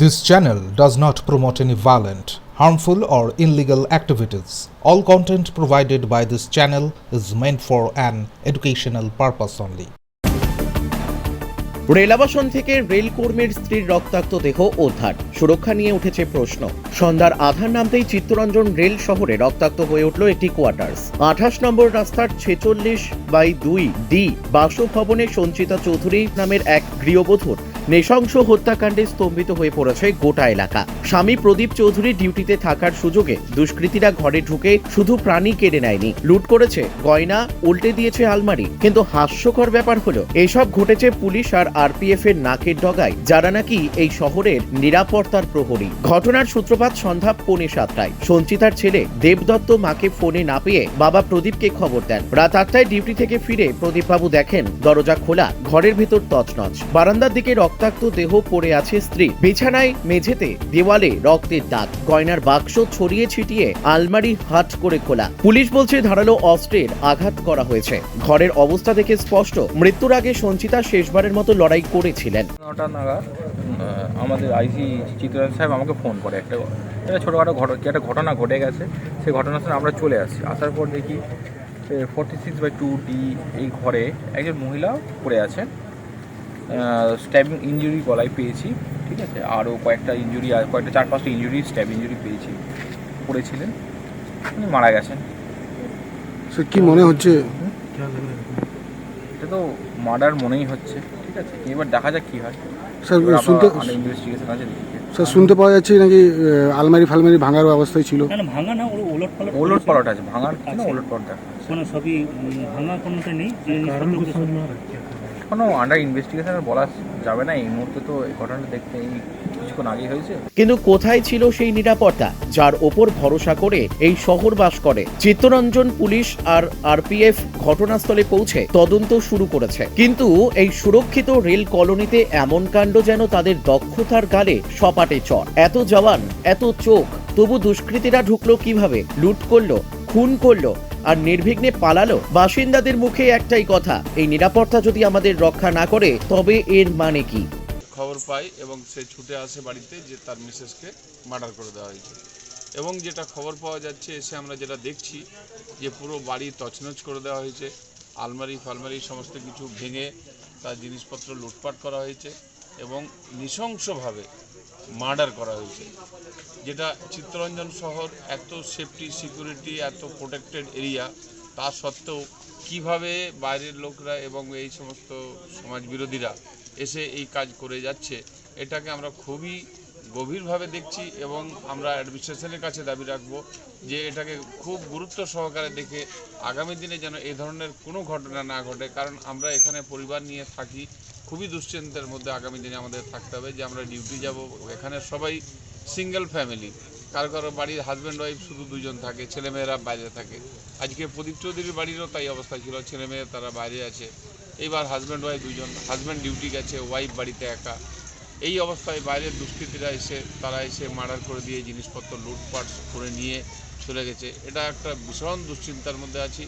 This channel does not promote any violent, harmful, or illegal activities. All content provided by this channel is meant for an educational purpose only. Rail আবাসন থেকে rail কর্মীর স্ত্রীর রক্তাক্ত দেহ উদ্ধার, সুরক্ষা নিয়ে উঠেছে প্রশ্ন। সন্ধ্যার আধার নামতেই চিত্তরঞ্জন রেল শহরে রক্তাক্ত হয়ে উঠল একটি কোয়ার্টার্স। 28 নম্বর রাস্তার 46/2 বাসভবনে সঞ্চিতা চৌধুরী নামের এক গৃহবধূর নৃশংস হত্যাকাণ্ডে স্তম্ভিত হয়ে পড়েছে গোটা এলাকা। স্বামী প্রদীপ চৌধুরী ডিউটিতে থাকার সুযোগে দুষ্কৃতীরা ঘরে ঢুকে শুধু প্রাণী কেড়ে নেয়নি, লুট করেছে গয়না, উল্টে দিয়েছে আলমারি। কিন্তু হাস্যকর ব্যাপার হলো এসব ঘটেছে পুলিশ আর আরপিএফ এর নাকের ডগায়, যারা নাকি এই শহরের নিরাপত্তার প্রহরী। ঘটনার সূত্রপাত সন্ধ্যা 6:45। সঞ্চিতার ছেলে দেবদত্ত মাকে ফোনে না পেয়ে বাবা প্রদীপকে খবর দেন। রাত 8টায় ডিউটি থেকে ফিরে প্রদীপবাবু দেখেন দরজা খোলা, ঘরের ভেতর তছনছ। বারান্দার দিকে রক্তাক্ত দেহ পড়ে আছে স্ত্রী। বিছানায়, মেঝেতে, দেওয়ালে রক্তের দাগ। গয়নার বাক্স ছড়িয়ে ছিটিয়ে, আলমারি হাট করে খোলা। পুলিশ বলছে ধারালো অস্ত্রের আঘাত করা হয়েছে। ঘরের অবস্থা দেখে স্পষ্ট মৃত্যুর আগে সঞ্চিতা শেষবারের মতো লড়াই করেছিলেন। 9টা নাগাদ আমাদের আইসি চিত্তরঞ্জন সাহেব আমাকে ফোন করে, একটা ছোটোখাটো একটা ঘটনা ঘটে গেছে। সেই ঘটনার সময় আমরা চলে আসি। আসার পর দেখি 46/2 এই ঘরে একজন মহিলা পড়ে আছেন। স্ট্যাবিং ইঞ্জুরি গলায় পেয়েছি, ঠিক আছে, আরও কয়েকটা ইঞ্জুরি, কয়েকটা 4-5টা ইঞ্জুরি, স্ট্যাব ইঞ্জুরি পেয়েছি। পড়েছিলেন, উনি মারা গেছেন। সে কি মনে হচ্ছে? এটা তো মার্ডার মনেই হচ্ছে, ঠিক আছে, এবার দেখা যাক কী হয়। স্যার ইনভেস্টিগেশন আছে। স্যার শুনতে পাওয়া যাচ্ছে নাকি আলমারি ফালমারি ভাঙার অবস্থায় ছিল? না ভাঙা না, ওলট পালট আছে, ভাঙার কিছু ওলট পালট কোনো সবই ভাঙা কোনোটা নেই। কোনো আন্ডার ইনভেস্টিগেশন বলা যাবে না এই মুহূর্তে, তো এই ঘটনাটা দেখতে এই কিছুক্ষণ আগেই হয়েছে। কিন্তু কোথায় ছিল সেই নিরাপত্তা যার ওপর ভরসা করে এই শহর বাস করে? চিত্তরঞ্জন পুলিশ আর আরপিএফ ঘটনাস্থলে পৌঁছে তদন্ত শুরু করেছে, কিন্তু এই সুরক্ষিত রেল কলোনিতে এমন কাণ্ড যেন তাদের দক্ষতার গালে সপাটে চর। এত জওয়ান, এত চোখ, তবু দুষ্কৃতীরা ঢুকলো কিভাবে? লুট করলো, খুন করলো আর নির্বিঘ্নে পালালো। বাসিন্দাদের মুখে একটাই কথা, এই নিরাপত্তা যদি আমাদের রক্ষা না করে তবে এর মানে কি? খবর পাই এবং সে ছুটে আসে বাড়িতে যে তার মিসেসকে মার্ডার করে দেওয়া হয়েছে। এবং যেটা খবর পাওয়া যাচ্ছে, এসে আমরা যেটা দেখছি যে পুরো বাড়ি তছনছ করে দেওয়া হয়েছে। আলমারি ফালমারি সমস্ত কিছু ভেঙে তার জিনিসপত্র লুটপাট করা হয়েছে এবং নৃশংসভাবে মার্ডার করা হয়েছে। যেটা চিত্তরঞ্জন শহর এত সেফটি, সিকিউরিটি, এত প্রোটেক্টেড এরিয়া, তা সত্ত্বেও কিভাবে বাইরের লোকরা এবং এই সমস্ত সমাজবিরোধীরা এসে এই কাজ করে যাচ্ছে, এটাকে আমরা খুবই গভীরভাবে দেখছি এবং আমরা অ্যাডমিনিস্ট্রেশনের কাছে দাবি রাখব যে এটাকে খুব গুরুত্ব সহকারে দেখে আগামী দিনে যেন এই ধরনের কোনো ঘটনা না ঘটে। কারণ আমরা এখানে পরিবার নিয়ে থাকি, খুবই দুশ্চিন্তার মধ্যে আগামী দিনে আমাদের থাকতে হবে যে আমরা ডিউটি যাব। এখানে সবাই সিঙ্গেল ফ্যামিলি, কারো কারো বাড়ির হাজব্যান্ড ওয়াইফ শুধু দুজন থাকে, ছেলেমেয়েরা বাইরে থাকে। আজকে প্রদীপ চৌধুরীর বাড়িরও তাই অবস্থা ছিল, ছেলেমেয়ে তারা বাইরে আছে। এইবার হাজব্যান্ড ওয়াইফ দুজন, হাজব্যান্ড ডিউটি গেছে, ওয়াইফ বাড়িতে একা। এই অবস্থায় বাইরের দুষ্কৃতীরা তারা এসে মার্ডার করে দিয়ে জিনিসপত্র লুটপাট করে নিয়ে চলে গেছে। এটা একটা ভীষণ দুশ্চিন্তার মধ্যে আছি।